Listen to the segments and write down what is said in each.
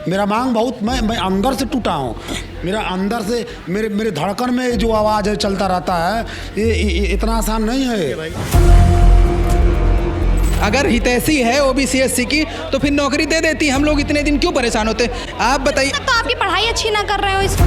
मेरा मांग बहुत, मैं अंदर से टूटा हूँ। मेरा अंदर से मेरे धड़कन में जो आवाज़ है चलता रहता है, ये इतना आसान नहीं है। अगर हितैषी है ओबीसी एससी की तो फिर नौकरी दे देती, हम लोग इतने दिन क्यों परेशान होते? आप बताइए। तो आपकी पढ़ाई अच्छी ना कर रहे हो इस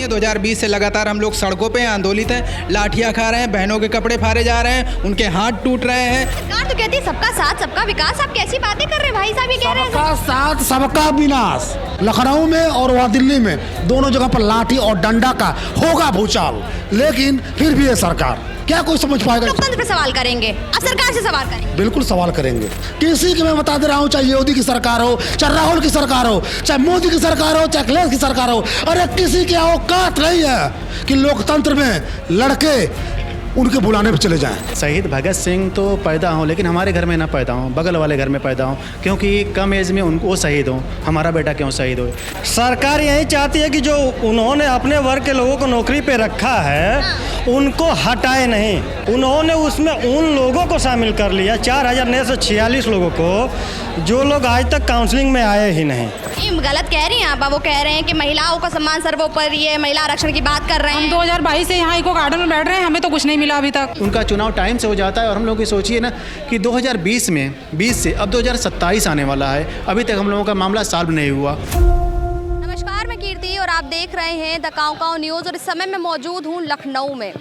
2020 से लगातार हम लोग सड़कों पे आंदोलित हैं, लाठियां खा रहे हैं, बहनों के कपड़े फाड़े जा रहे हैं, उनके हाथ टूट रहे हैं। सरकार तो कहती है सबका साथ सबका विकास। आप कैसी बातें कर रहे हैं भाई साहब? ये कह रहे हैं सबका साथ सबका विनाश। लखनऊ में और वहाँ दिल्ली में दोनों जगह पर लाठी और डंडा का होगा भूचाल, लेकिन फिर भी ये सरकार क्या कोई समझ पाएगा? लोकतंत्र पे सवाल करेंगे, अब सरकार से सवाल करेंगे। बिल्कुल सवाल करेंगे। किसी की मैं बता दे रहा हूँ, चाहे योगी की सरकार हो, चाहे राहुल की सरकार हो, चाहे मोदी की सरकार हो, चाहे अखिलेश की सरकार हो, अरे किसी की औकात नहीं है कि लोकतंत्र में लड़के उनके बुलाने पर चले जाएं। शहीद भगत सिंह तो पैदा हों, लेकिन हमारे घर में ना पैदा हों, बगल वाले घर में पैदा हों, क्योंकि कम एज में उनको शहीद हों। हमारा बेटा क्यों शहीद हो? सरकार यही चाहती है कि जो उन्होंने अपने वर्ग के लोगों को नौकरी पे रखा है उनको हटाए नहीं। उन्होंने उसमें उन लोगों को शामिल कर लिया, 4946 लोगों को, जो लोग आज तक काउंसलिंग में आए ही नहीं। ये गलत कह रही हैं आप। वो कह रहे हैं कि महिलाओं का सम्मान सर्वोपरि है, महिला आरक्षण की बात कर रहे हैं। हम 2022 से यहाँ इको गार्डन में बैठ रहे हैं, हमें तो कुछ नहीं मिला अभी तक। उनका चुनाव टाइम से हो जाता है और हम लोग की सोचिए ना कि 2020 में 20 से अब 2027 आने वाला है, अभी तक हम लोगों का मामला सॉल्व नहीं हुआ। नमस्कार, मैं कीर्ति और आप देख रहे हैं द काउ काउ न्यूज़। और इस समय मैं मौजूद हूँ लखनऊ में।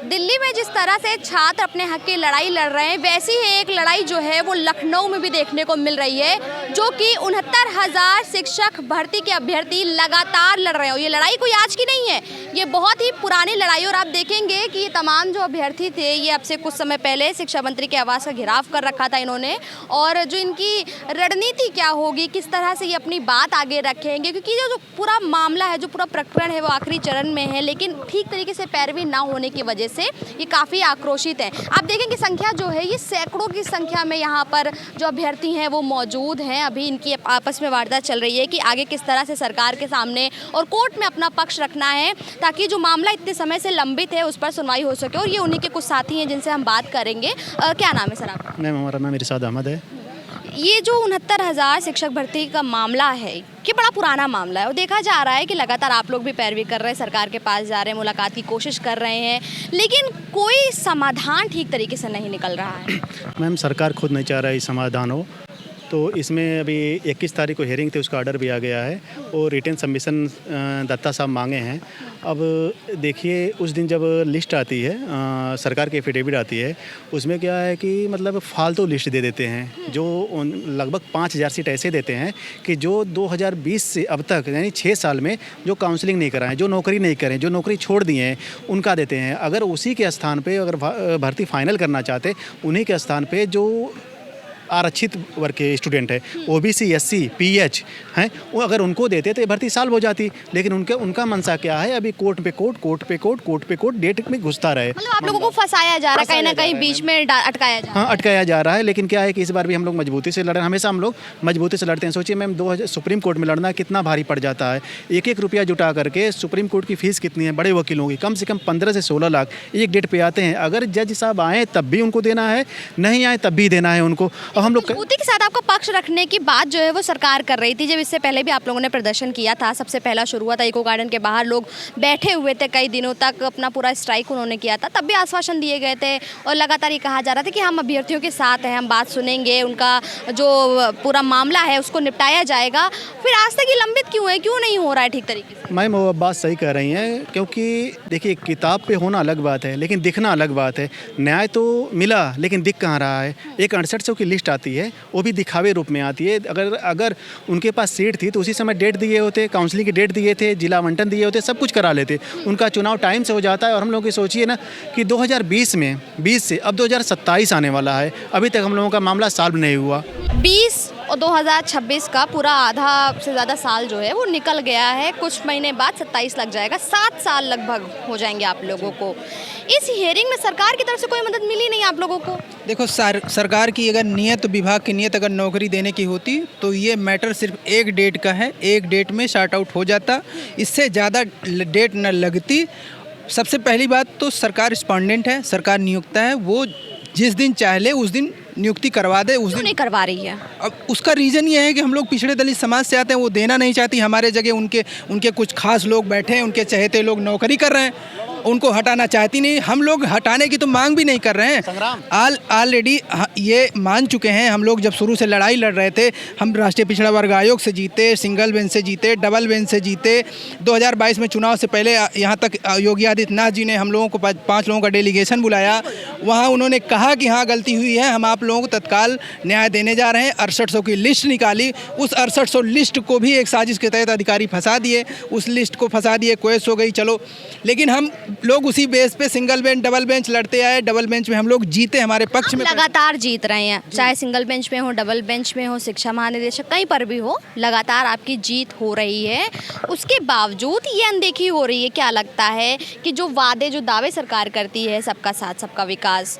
दिल्ली में जिस तरह से छात्र अपने हक की लड़ाई लड़ रहे हैं, वैसी ही एक लड़ाई जो है वो लखनऊ में भी देखने को मिल रही है, जो कि 69,000 शिक्षक भर्ती के अभ्यर्थी लगातार लड़ रहे हो। ये लड़ाई कोई आज की नहीं है, ये बहुत ही पुरानी लड़ाई। और आप देखेंगे कि ये तमाम जो अभ्यर्थी थे, ये अब से कुछ समय पहले शिक्षा मंत्री के आवास का घेराव कर रखा था इन्होंने। और जो इनकी रणनीति क्या होगी, किस तरह से ये अपनी बात आगे रखेंगे, क्योंकि जो पूरा मामला है, जो पूरा प्रकरण है, वो आखिरी चरण में है, लेकिन ठीक तरीके से पैरवी ना होने की वजह से ये काफ़ी आक्रोशित हैं। आप देखेंगे संख्या जो है, ये सैकड़ों की संख्या में यहाँ पर जो अभ्यर्थी हैं वो मौजूद हैं। अभी इनकी आपस में वार्ता चल रही है कि आगे किस तरह से सरकार के सामने और कोर्ट में अपना पक्ष रखना है, ताकि जो मामला इतने समय से लंबित है उस पर सुनवाई हो सके। और ये उन्हीं के कुछ साथी हैं जिनसे हम बात करेंगे। क्या नाम है सर आपका? हमारा नाम इरशाद अहमद है। ये जो 69,000 शिक्षक भर्ती का मामला है, ये बड़ा पुराना मामला है और देखा जा रहा है कि लगातार आप लोग भी पैरवी कर रहे हैं, सरकार के पास जा रहे हैं, मुलाकात की कोशिश कर रहे हैं, लेकिन कोई समाधान ठीक तरीके से नहीं निकल रहा है। मैम, सरकार खुद नहीं चाह रहा है समाधान हो, तो इसमें अभी 21 तारीख को हियरिंग थी, उसका ऑर्डर भी आ गया है और रिटन सबमिशन दत्ता साहब मांगे हैं। अब देखिए, उस दिन जब लिस्ट आती है, सरकार की एफिडेविट आती है, उसमें क्या है कि मतलब फालतू लिस्ट दे देते हैं, जो लगभग 5,000 सीट ऐसे देते हैं कि जो 2020 से अब तक यानी 6 साल में जो काउंसलिंग नहीं कराएं, जो नौकरी नहीं करें, जो नौकरी छोड़ दिए हैं, उनका देते हैं। अगर उसी के स्थान पे अगर भर्ती फाइनल करना चाहते, उन्हीं के स्थान पे जो आरक्षित वर्ग के स्टूडेंट है, ओबीसी, एससी, पीएच हैं, वो अगर उनको देते तो भर्ती साल हो जाती। लेकिन उनका मनसा क्या है, अभी कोर्ट पे कोर्ट डेट में घुसता रहे। मतलब आप लोगों को फंसाया जा रहा है, कहीं ना कहीं बीच में अटकाया जा रहा है। हाँ, अटकाया जा रहा है। लेकिन क्या है कि इस बार भी हम लोग मजबूती से लड़ रहे हैं। हमेशा हम लोग मजबूती से लड़ते हैं। सोचिए मैम, 2000 सुप्रीम कोर्ट में लड़ना कितना भारी पड़ जाता है। एक रुपया जुटा करके सुप्रीम कोर्ट की फीस कितनी है बड़े वकीलों की, कम से कम 15 से 16 लाख एक डेट पे आते हैं। अगर जज साहब आए तब भी उनको देना है, नहीं आए तब भी देना है उनको। और हम लोग मजबूती के साथ आपका पक्ष रखने की बात जो है वो सरकार कर रही थी। जब इससे पहले भी आप लोगों ने प्रदर्शन किया था, सबसे पहला शुरू हुआ था इको गार्डन के बाहर, लोग बैठे हुए थे कई दिनों तक, अपना पूरा स्ट्राइक उन्होंने किया था। तब भी आश्वासन दिए गए थे और लगातार ये कहा जा रहा था कि हम अभ्यर्थियों के साथ हैं, हम बात सुनेंगे, उनका जो पूरा मामला है उसको निपटाया जाएगा। फिर आज तक ये लंबित क्यों है, क्यों नहीं हो रहा है ठीक तरीके से? मैम, वो बात सही कह रही हैं, क्योंकि देखिए, किताब पे होना अलग बात है, लेकिन दिखना अलग बात है। न्याय तो मिला, लेकिन दिख कहाँ रहा है? एक 6800 की लिस्ट आती है, वो भी दिखावे रूप में आती है। अगर उनके पास सीट थी तो उसी समय डेट दिए होते, काउंसलिंग की डेट दिए थे, जिला आवंटन दिए होते, सब कुछ करा लेते। उनका चुनाव टाइम से हो जाता है। और हम लोग की सोचिए ना कि 2020 में 20 से अब 2027 आने वाला है, अभी तक हम लोगों का मामला सॉल्व नहीं हुआ। 20 और 2026 का पूरा आधा से ज़्यादा साल जो है वो निकल गया है। कुछ महीने बाद 27 लग जाएगा, 7 साल लगभग हो जाएंगे आप लोगों को। इस हियरिंग में सरकार की तरफ से कोई मदद मिली नहीं आप लोगों को? देखो, सरकार की अगर नीयत, विभाग की नीयत अगर नौकरी देने की होती तो ये मैटर सिर्फ एक डेट का है, एक डेट में शार्ट आउट हो जाता, इससे ज़्यादा डेट न लगती। सबसे पहली बात तो सरकार रिस्पॉन्डेंट है, सरकार नियुक्त है, वो जिस दिन चाहे ले उस दिन नियुक्ति करवा दे उस क्यों दिन। नहीं करवा रही है? अब उसका रीज़न ये है कि हम लोग पिछड़े दलित समाज से आते हैं, वो देना नहीं चाहती। हमारे जगह उनके कुछ खास लोग बैठे हैं, उनके चहेते लोग नौकरी कर रहे हैं, उनको हटाना चाहती नहीं। हम लोग हटाने की तो मांग भी नहीं कर रहे हैं, ऑलरेडी ये मान चुके हैं। हम लोग जब शुरू से लड़ाई लड़ रहे थे, हम राष्ट्रीय पिछड़ा वर्ग आयोग से जीते, सिंगल बेंच से जीते, डबल बेंच से जीते। 2022 में चुनाव से पहले यहाँ तक योगी आदित्यनाथ जी ने हम लोगों को 5 लोगों का डेलीगेशन बुलाया। वहाँ उन्होंने कहा कि हाँ गलती हुई है, हम आप लोगों को तत्काल न्याय देने जा रहे हैं। 6800 की लिस्ट निकाली, उस 6800 लिस्ट को भी एक साजिश के तहत अधिकारी फंसा दिए, उस लिस्ट को फंसा दिए, केस हो गई, चलो। लेकिन हम लोग उसी बेस पे सिंगल बेंच डबल बेंच लड़ते आए। डबल बेंच में हम लोग जीते, हमारे पक्ष में लगातार जीत रहे हैं, चाहे सिंगल बेंच में हो, डबल बेंच में हो, शिक्षा महानिदेशक कहीं पर भी हो, लगातार आपकी जीत हो रही है। उसके बावजूद ये अनदेखी हो रही है। क्या लगता है कि जो वादे जो दावे सरकार करती है, सबका साथ सबका विकास,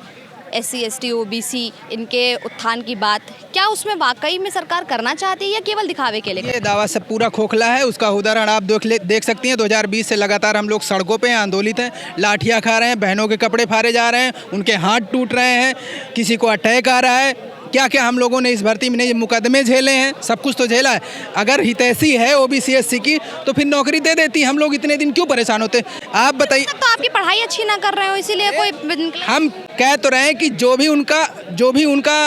SC ST OBC इनके उत्थान की बात, क्या उसमें वाकई में सरकार करना चाहती है या केवल दिखावे के लिए? ये दावा सब पूरा खोखला है। उसका उदाहरण आप देख सकती हैं। 2020 से लगातार हम लोग सड़कों पे आंदोलित हैं, लाठियाँ खा रहे हैं, बहनों के कपड़े फाड़े जा रहे हैं, उनके हाथ टूट रहे हैं, किसी को अटैक आ रहा है। क्या क्या हम लोगों ने इस भर्ती में मुकदमे झेले हैं, सब कुछ तो झेला है। अगर हितैषी है OBC SC की तो फिर नौकरी दे देती। हम लोग इतने दिन क्यों परेशान होते? आप बताइए। तो आपकी पढ़ाई अच्छी ना कर रहे हो इसीलिए कोई? हम कह तो रहे हैं कि जो भी उनका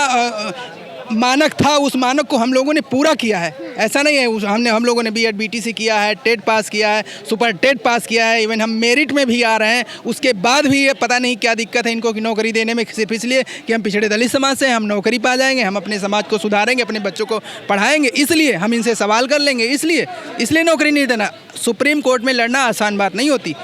मानक था, उस मानक को हम लोगों ने पूरा किया है। ऐसा नहीं है, हम लोगों ने BEd BTC किया है, टेट पास किया है, सुपर टेट पास किया है, इवन हम मेरिट में भी आ रहे हैं। उसके बाद भी ये पता नहीं क्या दिक्कत है इनको कि नौकरी देने में, सिर्फ इसलिए कि हम पिछड़े दलित समाज से हैं, हम नौकरी पा जाएंगे, हम अपने समाज को सुधारेंगे, अपने बच्चों को पढ़ाएंगे, इसलिए हम इनसे सवाल कर लेंगे, इसलिए नौकरी नहीं देना। सुप्रीम कोर्ट में लड़ना आसान बात नहीं होती।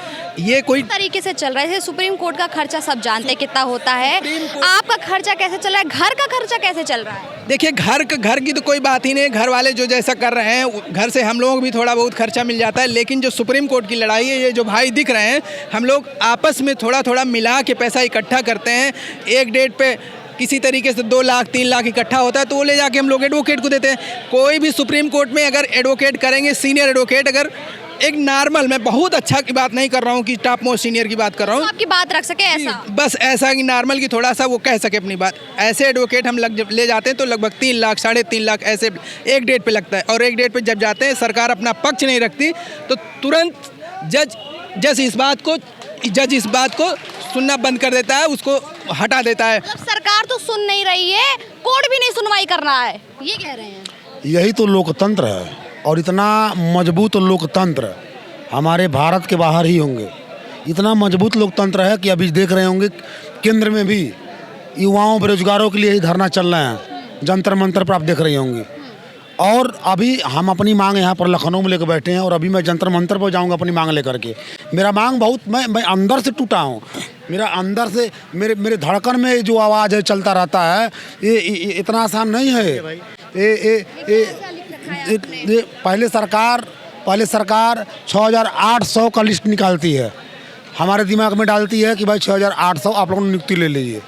ये कोई तरीके से चल रहे थे। सुप्रीम कोर्ट का खर्चा सब जानते कितना होता है, आपका खर्चा कैसे चल रहा है, घर का खर्चा कैसे चल रहा है? देखिए, घर की तो कोई बात ही नहीं। घर वाले जो जैसा कर रहे हैं, घर से हम लोगों को भी थोड़ा बहुत खर्चा मिल जाता है। लेकिन जो सुप्रीम कोर्ट की लड़ाई है, ये जो भाई दिख रहे हैं, हम लोग आपस में थोड़ा थोड़ा मिला के पैसा इकट्ठा करते हैं। एक डेट पे किसी तरीके से 2 लाख 3 लाख इकट्ठा होता है तो वो ले जाके हम लोग एडवोकेट को देते हैं। कोई भी सुप्रीम कोर्ट में अगर एडवोकेट करेंगे, सीनियर एडवोकेट, अगर एक नॉर्मल, मैं बहुत अच्छा की बात नहीं कर रहा हूँ कि टॉप मोस्ट सीनियर की बात कर रहा हूँ, आपकी बात रख सके ऐसा, बस ऐसा कि नॉर्मल की थोड़ा सा वो कह सके अपनी बात, ऐसे एडवोकेट हम जब ले जाते हैं तो लगभग 3 लाख 3.5 लाख ऐसे एक डेट पे लगता है। और एक डेट पे जब जाते हैं, सरकार अपना पक्ष नहीं रखती तो तुरंत जज इस बात को सुनना बंद कर देता है, उसको हटा देता है। मतलब सरकार तो सुन नहीं रही है, कोर्ट भी नहीं सुनवाई कर रहा है, ये कह रहे हैं। यही तो लोकतंत्र है, और इतना मजबूत लोकतंत्र हमारे भारत के बाहर ही होंगे। इतना मजबूत लोकतंत्र है कि अभी देख रहे होंगे केंद्र में भी युवाओं बेरोजगारों के लिए ही धरना चल रहे हैं, जंतर मंतर पर आप देख रही होंगी। और अभी हम अपनी मांग यहाँ पर लखनऊ में लेकर बैठे हैं, और अभी मैं जंतर मंतर पर जाऊँगा अपनी मांग लेकर के। मेरा मांग बहुत, मैं अंदर से टूटा हूँ। मेरा अंदर से मेरे धड़कन में जो आवाज़ है चलता रहता है, ये इतना आसान नहीं है। ये पहले सरकार 6800 का लिस्ट निकालती है, हमारे दिमाग में डालती है कि भाई 6800 आप लोगों ने नियुक्ति ले लीजिए,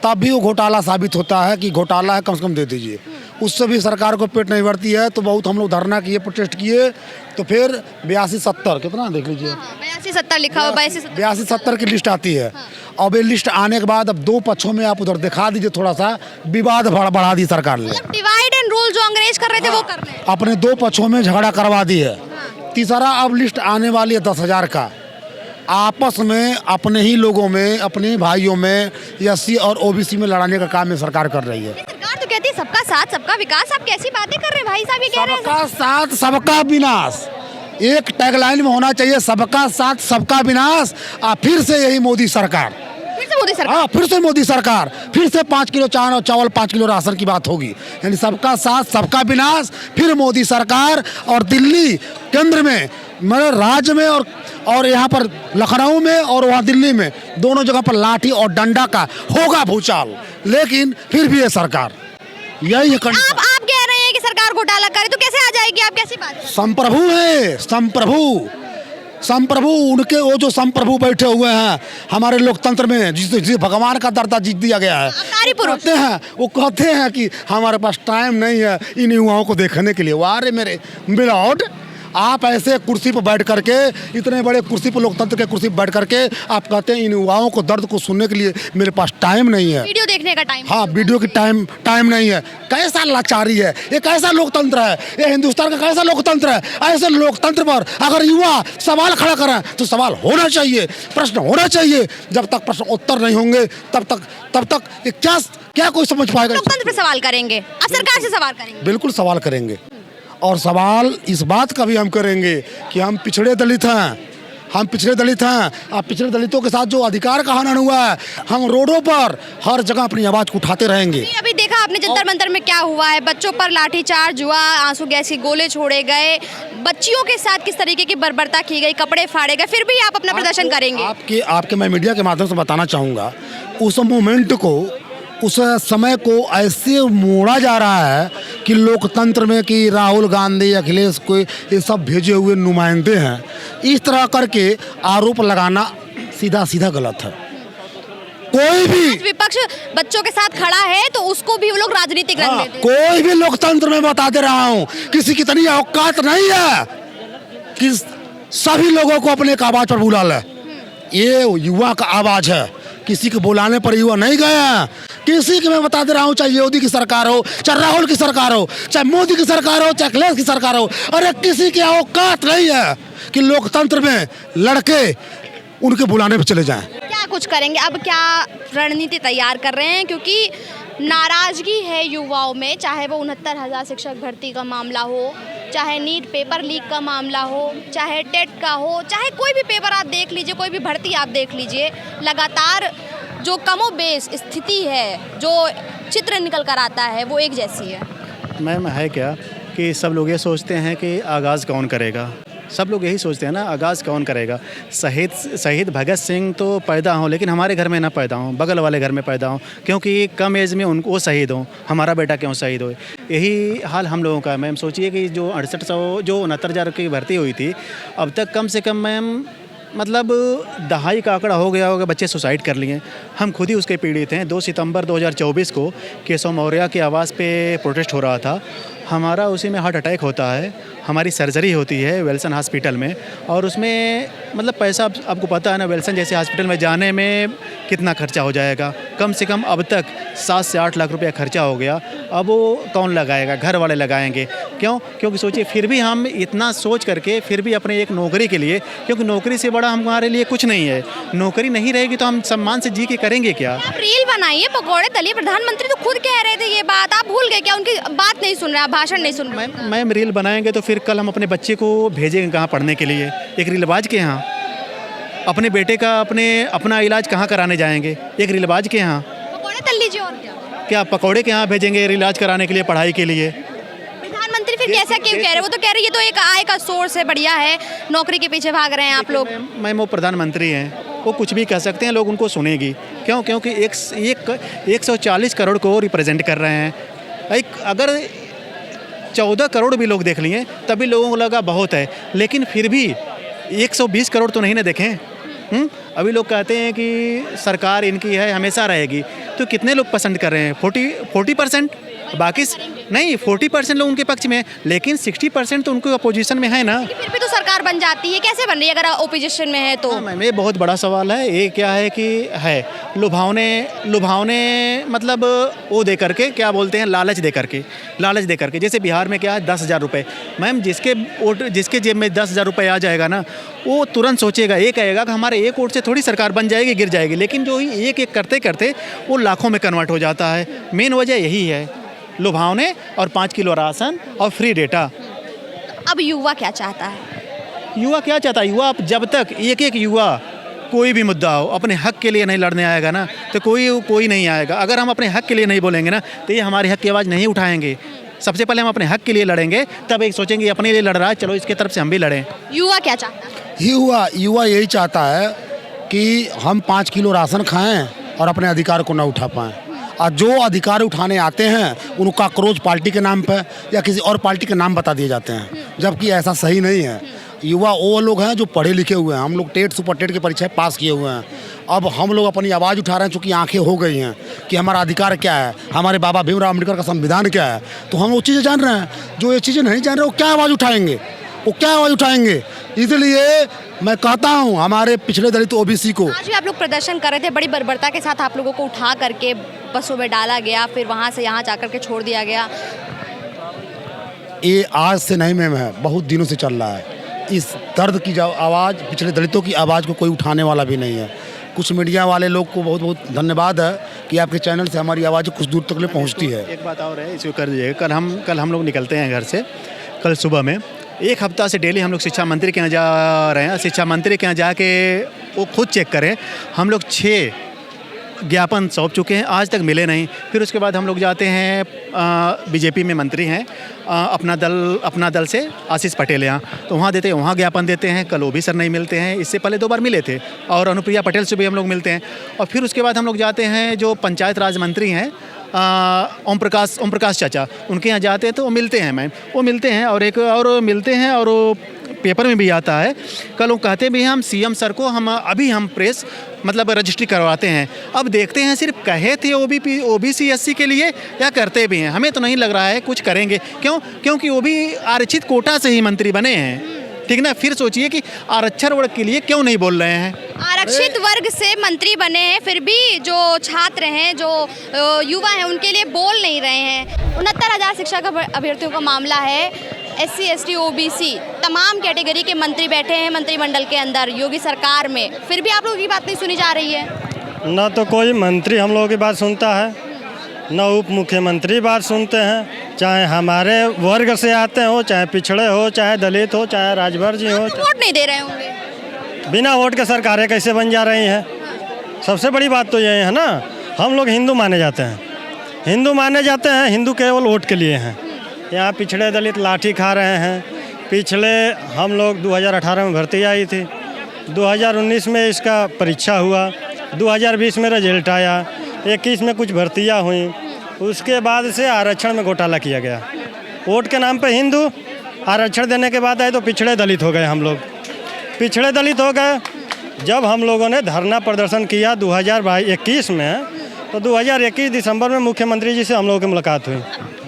तब भी वो घोटाला साबित होता है कि घोटाला है, कम से कम दे दीजिए। उससे भी सरकार को पेट नहीं भरती है, तो बहुत हम लोग धरना किए, प्रोटेस्ट किए, तो फिर 82-70 कितना देख लीजिए, 82-70 लिखा हुआ, 82-70 की लिस्ट आती है। अब ये लिस्ट आने के बाद अब 2 पक्षों में आप उधर दिखा दीजिए, थोड़ा सा विवाद बढ़ा दी सरकार ने। डिवाइड एंड रूल जो अंग्रेज कर रहे थे वो कर रहे हैं, अपने 2 पक्षों में झगड़ा करवा दी है। तीसरा अब लिस्ट आने वाली है 10,000 का। आपस में अपने ही लोगों में, अपने भाइयों में SC और OBC में लड़ाने का काम ये सरकार कर रही है। सरकार तो कहती है सबका साथ सबका विकास, आप कैसी बातें कर रहे हैं भाई साहब, ये कह रहे हैं सबका साथ सबका विनाश, एक टैगलाइन में होना चाहिए, सबका साथ सबका विनाश। फिर से यही मोदी सरकार, फिर से मोदी सरकार, हाँ फिर से मोदी सरकार, फिर से 5 किलो चावल 5 किलो राशन की बात होगी। यानी सबका साथ सबका विनाश, फिर मोदी सरकार। और दिल्ली केंद्र में, मेरे राज्य में और यहाँ पर लखनऊ में और वहाँ दिल्ली में, दोनों जगह पर लाठी और डंडा का होगा भूचाल, लेकिन फिर भी ये सरकार यही है। आप कह रहे हैं कि सरकार घोटाला करे तो कैसे आ जाएगी, आप कैसी बात? संप्रभु है, संप्रभु उनके, वो जो संप्रभु बैठे हुए हैं हमारे लोकतंत्र में, जिसे भगवान का दर्जा जीत दिया गया है, वो कहते हैं कि हमारे पास टाइम नहीं है इन युवाओं को देखने के लिए। वारे मेरे मिलॉर्ड, आप ऐसे कुर्सी पर बैठ करके, इतने बड़े कुर्सी पर, लोकतंत्र के कुर्सी पर बैठ करके आप कहते हैं इन युवाओं को दर्द को सुनने के लिए मेरे पास टाइम नहीं है। वीडियो देखने का टाइम। हाँ, वीडियो की टाइम नहीं है। कैसा लाचारी है ये, कैसा लोकतंत्र है ये, हिंदुस्तान का कैसा लोकतंत्र है। ऐसे लोकतंत्र पर अगर युवा सवाल खड़ा करें तो सवाल होना चाहिए, प्रश्न होना चाहिए। जब तक प्रश्न उत्तर नहीं होंगे तब तक ये क्या कोई समझ पाएगा। लोकतंत्र पर सवाल करेंगे, अब सरकार से सवाल करेंगे। बिल्कुल सवाल करेंगे, और सवाल इस बात का भी हम करेंगे कि हम पिछड़े दलित हैं, अब पिछड़े दलितों के साथ जो अधिकार का हनन हुआ है, हम रोडों पर हर जगह अपनी आवाज को उठाते रहेंगे। अभी देखा आपने जंतर मंतर में क्या हुआ है, बच्चों पर लाठीचार्ज हुआ, आंसू गैस के गोले छोड़े गए, बच्चियों के साथ किस तरीके की बर्बरता की गई, कपड़े फाड़े गए, फिर भी आप अपना प्रदर्शन करेंगे। आपके मैं मीडिया के माध्यम से बताना चाहूँगा, उस मोमेंट को, उस समय को ऐसे मोड़ा जा रहा है कि लोकतंत्र में कि राहुल गांधी, अखिलेश को ये सब भेजे हुए नुमाइंदे हैं, इस तरह करके आरोप लगाना सीधा गलत है। कोई भी विपक्ष बच्चों के साथ खड़ा है तो उसको भी वो लोग राजनीतिक रंग देते हैं। कोई भी लोकतंत्र में बता दे रहा हूँ, किसी की इतनी औकात नहीं है कि सभी लोगों को अपने एक आवाज पर बुला ले। ये युवा का आवाज है, किसी को बुलाने पर युवा नहीं गया। किसी की मैं बता दे रहा हूँ, चाहे योगी की सरकार हो, चाहे राहुल की सरकार हो, चाहे मोदी की सरकार हो, चाहे अखिलेश की सरकार हो, अरे किसी की औकात नहीं है कि लोकतंत्र में लड़के उनके बुलाने पर चले जाएं। क्या कुछ करेंगे, अब क्या रणनीति तैयार कर रहे हैं, क्योंकि नाराजगी है युवाओं में, चाहे वो 69,000 शिक्षक भर्ती का मामला हो, चाहे नीट पेपर लीक का मामला हो, चाहे टेट का हो, चाहे कोई भी पेपर आप देख लीजिए, कोई भी भर्ती आप देख लीजिए, लगातार जो कमोबेश स्थिति है, जो चित्र निकल कर आता है, वो एक जैसी है। मैम है क्या कि सब लोग ये सोचते हैं कि आगाज़ कौन करेगा, सब लोग यही सोचते हैं ना, आगाज़ कौन करेगा। शहीद भगत सिंह तो पैदा हों, लेकिन हमारे घर में ना पैदा हों, बगल वाले घर में पैदा हों, क्योंकि कम एज में उनको वो शहीद हों, हमारा बेटा क्यों शहीद हो। यही हाल हम लोगों का है। मैम सोचिए कि जो 69,000 की भर्ती हुई थी, अब तक कम से कम मैम मतलब 2.5 का आंकड़ा हो गया होगा, बच्चे सुसाइड कर लिए। हम खुद ही उसके पीड़ित हैं। 2 सितंबर 2024 को केशव मौर्य की आवाज़ पे प्रोटेस्ट हो रहा था, हमारा उसी में हार्ट अटैक होता है, हमारी सर्जरी होती है विल्सन हॉस्पिटल में, और उसमें मतलब पैसा आपको पता है ना, विल्सन जैसे हॉस्पिटल में जाने में कितना खर्चा हो जाएगा। कम से कम अब तक 7 से 8 लाख रुपया खर्चा हो गया। अब वो कौन लगाएगा, घर वाले लगाएंगे। क्यों? क्योंकि सोचिए, फिर भी हम इतना सोच करके फिर भी अपने एक नौकरी के लिए, क्योंकि नौकरी से बड़ा हमारे लिए कुछ नहीं है, नौकरी नहीं रहेगी तो हम सम्मान से जी के करेंगे क्या। आप रील बनाइए, पकौड़े तलिए, प्रधानमंत्री तो खुद कह रहे थे ये बात, आप भूल गए क्या? उनकी बात नहीं सुन रहे, आप भाषण नहीं सुन रहे। मैम रील बनाएंगे तो फिर कल हम अपने बच्चे को भेजेंगे कहाँ पढ़ने के लिए, एक रीलबाज के यहाँ। अपने बेटे का अपना इलाज कहाँ कराने जाएंगे, एक रीलबाज के यहाँ। पकौड़े तल लीजिए, और क्या पकौड़े के यहाँ भेजेंगे इलाज कराने के लिए, पढ़ाई के लिए। प्रधानमंत्री फिर कैसा क्यों कह रहे हैं? वो तो कह रहे हैं ये तो एक आय का सोर्स है, बढ़िया है, नौकरी के पीछे भाग रहे हैं आप लोग। मैम वो प्रधानमंत्री हैं, वो कुछ भी कह सकते हैं, लोग उनको सुनेगी। क्यों? क्योंकि 140 करोड़ को रिप्रेजेंट कर रहे हैं। अगर 14 करोड़ भी लोग देख लिए तभी लोगों को लगा बहुत है, लेकिन फिर भी 120 करोड़ तो नहीं ना देखें। अभी लोग कहते हैं कि सरकार इनकी है, हमेशा रहेगी, तो कितने लोग पसंद कर रहे हैं? 40%, बाकी नहीं, 40% लोग उनके पक्ष में, लेकिन 60% तो उनको अपोजिशन में है ना। फिर भी तो सरकार बन जाती है, कैसे बन रही है अगर ओपोजिशन में है तो? मैम ये बहुत बड़ा सवाल है। ये क्या है कि है लुभावने मतलब वो दे करके, क्या बोलते हैं, लालच दे करके। जैसे बिहार में क्या है, 10,000 रुपये। मैम जिसके जेब में 10,000 रुपये आ जाएगा ना, वो तुरंत सोचेगा, ये कहेगा कि हमारे एक वोट से थोड़ी सरकार बन जाएगी, गिर जाएगी। लेकिन जो ही एक करते करते वो लाखों में कन्वर्ट हो जाता है। मेन वजह यही है, लुभावने और 5 किलो राशन और फ्री डेटा। अब युवा क्या चाहता है? युवा अब जब तक एक युवा कोई भी मुद्दा हो अपने हक के लिए नहीं लड़ने आएगा ना, तो कोई नहीं आएगा। अगर हम अपने हक के लिए नहीं बोलेंगे ना, तो ये हमारे हक की आवाज़ नहीं उठाएंगे। सबसे पहले हम अपने हक के लिए लड़ेंगे, तब एक सोचेंगे अपने लिए लड़ रहा है, चलो इसके तरफ से हम भी लड़ें। युवा क्या चाहता है? युवा यही चाहता है कि हम 5 किलो राशन खाएं और अपने अधिकार को न उठा पाएं। और जो अधिकार उठाने आते हैं उनको काकरोच पार्टी के नाम पे या किसी और पार्टी के नाम बता दिए जाते हैं, जबकि ऐसा सही नहीं है। युवा वो लोग हैं जो पढ़े लिखे हुए हैं, हम लोग टेट सुपर टेट की परीक्षाएं पास किए हुए हैं। अब हम लोग अपनी आवाज़ उठा रहे हैं, चूँकि आंखें हो गई हैं कि हमारा अधिकार क्या है, हमारे बाबा भीमराव अम्बेडकर का संविधान क्या है। तो हम वो चीज़ें जान रहे हैं, जो ये चीज़ें नहीं जान रहे वो क्या आवाज़ उठाएंगे। वो क्या आवाज़ उठाएंगे? इसलिए मैं कहता हूँ हमारे पिछड़े दलित ओबीसी को, आज भी आप लोग प्रदर्शन कर रहे थे, बड़ी बर्बरता के साथ आप लोगों को उठा करके बसों में डाला गया, फिर वहाँ से यहाँ जाकर के छोड़ दिया गया। ये आज से नहीं मैम है, बहुत दिनों से चल रहा है। इस दर्द की जो आवाज़, पिछड़े दलितों की आवाज़ को कोई उठाने वाला भी नहीं है। कुछ मीडिया वाले लोग को बहुत बहुत धन्यवाद है कि आपके चैनल से हमारी आवाज़ कुछ दूर तक ले पहुंचती है। एक बात और है, इसको कर दीजिएगा, कल हम लोग निकलते हैं घर से, कल सुबह में 1 हफ्ता से डेली हम लोग शिक्षा मंत्री के यहाँ जा रहे हैं। शिक्षा मंत्री के यहाँ जाके वो खुद चेक करें, हम लोग 6 ज्ञापन सौंप चुके हैं, आज तक मिले नहीं। फिर उसके बाद हम लोग जाते हैं, बीजेपी में मंत्री हैं, अपना दल से आशीष पटेल यहाँ, तो वहाँ देते हैं, वहाँ ज्ञापन देते हैं। कल वो भी सर नहीं मिलते हैं, इससे पहले 2 बार मिले थे, और अनुप्रिया पटेल से भी हम लोग मिलते हैं। और फिर उसके बाद हम लोग जाते हैं जो पंचायत राज मंत्री हैं, ओम प्रकाश चाचा, उनके यहाँ जाते हैं तो वो मिलते हैं मैम, वो मिलते हैं और मिलते हैं, और वो पेपर में भी आता है। कल वो कहते भी हैं हम सीएम सर को हम प्रेस मतलब रजिस्ट्री करवाते हैं। अब देखते हैं सिर्फ कहे थे ओबीसी एससी के लिए या करते भी हैं, हमें तो नहीं लग रहा है कुछ करेंगे। क्योंकि वो भी आरक्षित कोटा से ही मंत्री बने हैं, ठीक ना। फिर सोचिए कि आरक्षण वर्ग के लिए क्यों नहीं बोल रहे हैं। आरक्षित वर्ग से मंत्री बने हैं, फिर भी जो छात्र हैं, जो युवा हैं, उनके लिए बोल नहीं रहे हैं। 69,000 शिक्षक अभ्यर्थियों का मामला है। SC ST OBC तमाम कैटेगरी के मंत्री बैठे हैं मंत्रिमंडल के अंदर योगी सरकार में, फिर भी आप लोगों की बात नहीं सुनी जा रही है। ना तो कोई मंत्री हम लोगों की बात सुनता है, न उप मुख्यमंत्री बात सुनते हैं, चाहे हमारे वर्ग से आते हो, चाहे पिछड़े हो, चाहे दलित हो, चाहे राजभर जी हो। वोट नहीं दे रहे होंगे, बिना वोट के सरकारें कैसे बन जा रही हैं? सबसे बड़ी बात तो यही है ना, हम लोग हिंदू माने जाते हैं, हिंदू केवल वोट के लिए हैं। यहाँ पिछड़े दलित लाठी खा रहे हैं। पिछले हम लोग 2018 में भर्ती आई थी, 2019 में इसका परीक्षा हुआ, 2020 में रिजल्ट आया, 21 में कुछ भर्तियाँ हुई, उसके बाद से आरक्षण में घोटाला किया गया। वोट के नाम पे हिंदू, आरक्षण देने के बाद आए तो पिछड़े दलित हो गए। हम लोग पिछड़े दलित हो गए। जब हम लोगों ने धरना प्रदर्शन किया 2021 में, तो 2021 दिसंबर में मुख्यमंत्री जी से हम लोगों की मुलाकात हुई।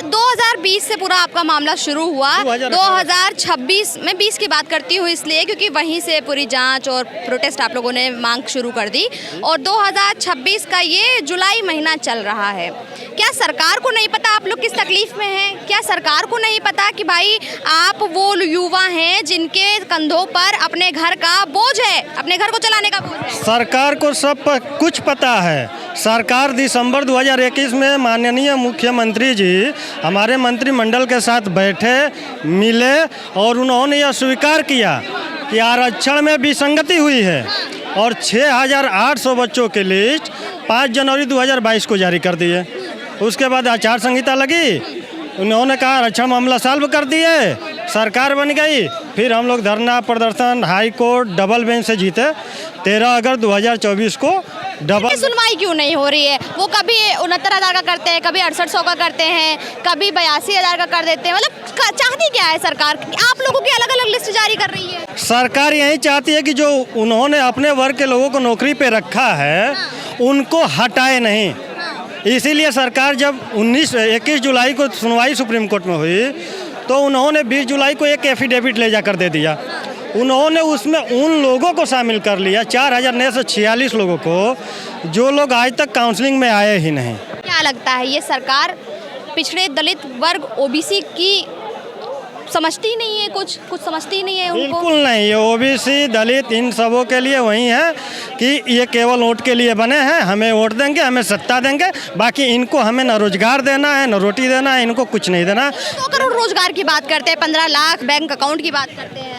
2020 से पूरा आपका मामला शुरू हुआ, 2026 में 20 की बात करती हूँ इसलिए क्योंकि वहीं से पूरी जांच और प्रोटेस्ट आप लोगों ने मांग शुरू कर दी, और 2026 का ये जुलाई महीना चल रहा है। क्या सरकार को नहीं पता आप लोग किस तकलीफ में हैं? क्या सरकार को नहीं पता कि भाई आप वो युवा हैं जिनके कंधों पर अपने घर का बोझ है, अपने घर को चलाने का बोझ है? सरकार को सब कुछ पता है। सरकार दिसंबर 2021 में माननीय मुख्यमंत्री जी हमारे मंत्रिमंडल के साथ बैठे, मिले, और उन्होंने यह स्वीकार किया कि आरक्षण में विसंगति हुई है, और 6,800 बच्चों की लिस्ट 5 जनवरी 2022 को जारी कर दी है। उसके बाद आचार संहिता लगी, उन्होंने कहा आरक्षण मामला सॉल्व कर दिए, सरकार बन गई। फिर हम लोग धरना प्रदर्शन, हाई कोर्ट, डबल बेंच से जीते। 13 अगस्त 2024 को डबल सुनवाई क्यों नहीं हो रही है? वो कभी 69,000 का करते हैं, कभी 6800 का करते हैं, कभी 82,000 का कर देते हैं। मतलब चाहती क्या है सरकार? आप लोगों की अलग अलग लिस्ट जारी कर रही है। सरकार यही चाहती है कि जो उन्होंने अपने वर्ग के लोगों को नौकरी पे रखा है, उनको हटाए नहीं। इसीलिए सरकार जब 21 जुलाई को सुनवाई सुप्रीम कोर्ट में हुई, तो उन्होंने 20 जुलाई को एक एफिडेविट ले जाकर दे दिया। उन्होंने उसमें उन लोगों को शामिल कर लिया, 4,946 लोगों को, जो लोग आज तक काउंसलिंग में आए ही नहीं। क्या लगता है ये सरकार पिछड़े दलित वर्ग ओबीसी की समझती नहीं है? कुछ समझती नहीं है उनको? बिल्कुल नहीं। ये ओबीसी दलित इन सबों के लिए वही है कि ये केवल वोट के लिए बने हैं, हमें वोट देंगे, हमें सत्ता देंगे, बाकी इनको हमें न रोजगार देना है, न रोटी देना है, इनको कुछ नहीं देना। 2 करोड़ रोजगार की बात करते हैं, 15 लाख बैंक अकाउंट की बात करते हैं।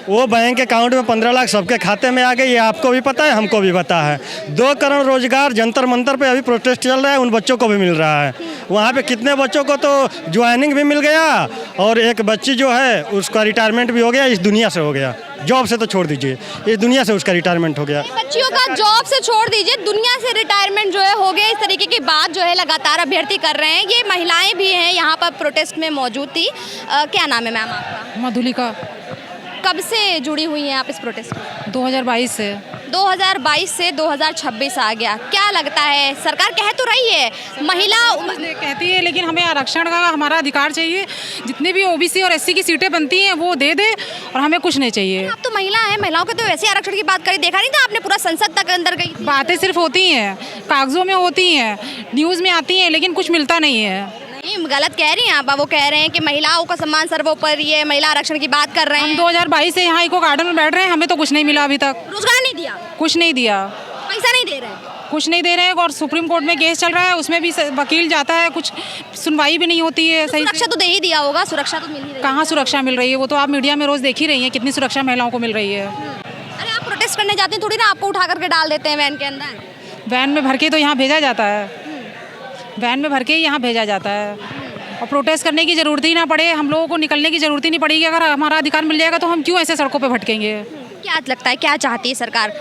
वो बैंक अकाउंट में 15 लाख सबके खाते में आ गए, ये आपको भी पता है, हमको भी पता है। 2 करोड़ रोजगार जंतर मंतर पे अभी प्रोटेस्ट चल रहा है, उन बच्चों को भी मिल रहा है। वहाँ पे कितने बच्चों को तो ज्वाइनिंग भी मिल गया, और एक बच्ची जो है उसका रिटायरमेंट भी हो गया, इस दुनिया से हो गया। जॉब से तो छोड़ दीजिए, इस दुनिया से उसका रिटायरमेंट हो गया। बच्चियों का जॉब से छोड़ दीजिए, दुनिया से रिटायरमेंट जो है हो गया। इस तरीके की बात जो है लगातार अभ्यर्थी कर रहे हैं। ये महिलाएं भी हैं यहाँ पर प्रोटेस्ट में मौजूद थी। क्या नाम है मैम आपका? मधुलिका। कब से जुड़ी हुई हैं आप इस प्रोटेस्ट में? 2022 से। 2022 से 2026 आ गया, क्या लगता है? सरकार कह तो रही है महिला कहती है, लेकिन हमें आरक्षण का हमारा अधिकार चाहिए। जितनी भी ओबीसी और एससी की सीटें बनती हैं वो दे दे और हमें कुछ नहीं चाहिए। आप तो महिला हैं, महिलाओं के तो वैसे आरक्षण की बात करी, देखा नहीं था आपने? पूरा संसद तक अंदर गई थी। बातें सिर्फ होती हैं, कागजों में होती हैं, न्यूज़ में आती हैं, लेकिन कुछ मिलता नहीं है। नहीं, गलत कह रही हैं आप। वो कह रहे हैं कि महिलाओं का सम्मान सर्वोपरि है, महिला आरक्षण की बात कर रहे हम हैं। 2022 से यहाँ इको गार्डन में बैठ रहे हैं, हमें तो कुछ नहीं मिला अभी तक। रोजगार नहीं दिया, कुछ नहीं दिया, पैसा नहीं दे रहे हैं। कुछ नहीं दे रहे हैं। और सुप्रीम कोर्ट में केस चल रहा है, उसमें भी वकील जाता है, कुछ सुनवाई भी नहीं होती है सही से। सुरक्षा तो दे ही दिया होगा, सुरक्षा तो मिल ही रही है। कहाँ सुरक्षा मिल रही है? वो तो आप मीडिया में रोज़ देख ही रही हैं कितनी सुरक्षा महिलाओं को मिल रही है। अरे आप प्रोटेस्ट करने जाते हैं, थोड़ी ना आपको उठा करके डाल देते हैं वैन के अंदर। वैन में भर के तो यहाँ भेजा जाता है, वैन में भर के ही यहाँ भेजा जाता है। और प्रोटेस्ट करने की ज़रूरत ही ना पड़े, हम लोगों को निकलने की ज़रूरत ही नहीं पड़ेगी। अगर हमारा अधिकार मिल जाएगा तो हम क्यों ऐसे सड़कों पे भटकेंगे? क्या लगता है, क्या चाहती है सरकार?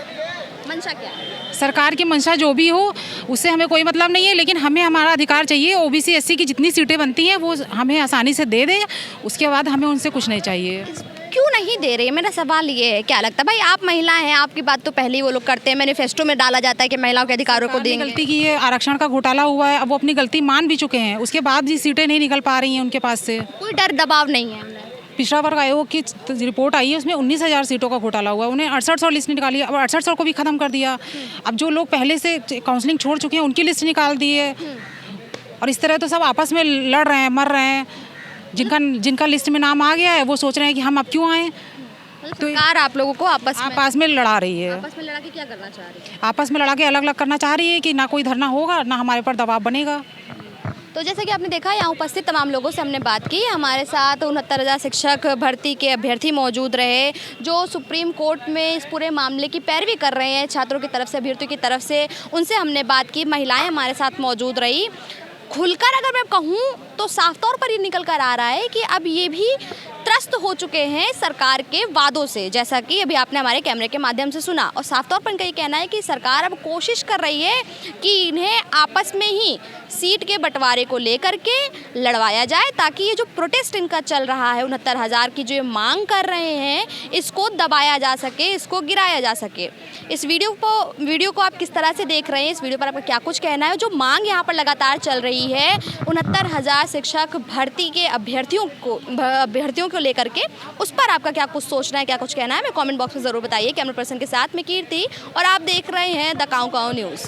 मंशा क्या है? सरकार की मंशा जो भी हो उससे हमें कोई मतलब नहीं है, लेकिन हमें हमारा अधिकार चाहिए। ओबीसी एससी की जितनी सीटें बनती हैं वो हमें आसानी से दे दे, उसके बाद हमें उनसे कुछ नहीं चाहिए। क्यों नहीं दे रही है? मेरा सवाल ये है, क्या लगता है भाई? आप महिला हैं, आपकी बात तो पहले ही वो लोग करते हैं, मैनिफेस्टो में डाला जाता है कि महिलाओं के अधिकारों को देंगे। गलती की है, आरक्षण का घोटाला हुआ है, अब वो अपनी गलती मान भी चुके हैं, उसके बाद भी सीटें नहीं निकल पा रही हैं उनके पास से। कोई डर दबाव नहीं है उन्हें। पिछड़ा वर्ग आयोग की रिपोर्ट आई है, उसमें 19,000 सीटों का घोटाला हुआ है। उन्हें 6800 लिस्ट निकाली है, अब 6800 को भी ख़त्म कर दिया। अब जो लोग पहले से काउंसलिंग छोड़ चुके हैं उनकी लिस्ट निकाल दी है। और इस तरह तो सब आपस में लड़ रहे हैं, मर रहे हैं। जिनका लिस्ट में नाम आ गया है वो सोच रहे हैं कि हम अब क्यों आएँ। तो सरकार आप लोगों को आपस में लड़ा रही है, आपस में लड़ा के क्या करना चाह रही है? आपस में लड़ा के अलग अलग करना चाह रही है कि ना कोई धरना होगा ना हमारे पर दबाव बनेगा। तो जैसे कि आपने देखा, यहाँ उपस्थित तमाम लोगों से हमने बात की। हमारे साथ 69,000 शिक्षक भर्ती के अभ्यर्थी मौजूद रहे, जो सुप्रीम कोर्ट में इस पूरे मामले की पैरवी कर रहे हैं छात्रों की तरफ से, अभ्यर्थियों की तरफ से। उनसे हमने बात की, महिलाएं हमारे साथ मौजूद रही। खुलकर अगर मैं कहूँ तो साफ तौर पर ये निकल कर आ रहा है कि अब ये भी त्रस्त हो चुके हैं सरकार के वादों से, जैसा कि अभी आपने हमारे कैमरे के माध्यम से सुना। और साफ तौर पर इनका ये कहना है कि सरकार अब कोशिश कर रही है कि इन्हें आपस में ही सीट के बंटवारे को लेकर के लड़वाया जाए, ताकि ये जो प्रोटेस्ट इनका चल रहा है 69,000 की जो ये मांग कर रहे हैं, इसको दबाया जा सके, इसको गिराया जा सके। इस वीडियो को आप किस तरह से देख रहे हैं? इस वीडियो पर आपका क्या कुछ कहना है? जो मांग यहाँ पर लगातार चल रही है 69,000 शिक्षक भर्ती के अभ्यर्थियों को लेकर के, उस पर आपका क्या कुछ सोचना है, क्या कुछ कहना है? मैं कमेंट बॉक्स में ज़रूर बताइए। कैमरा पर्सन के साथ में कीर्ति और आप देख रहे हैं द काउ काउ न्यूज़।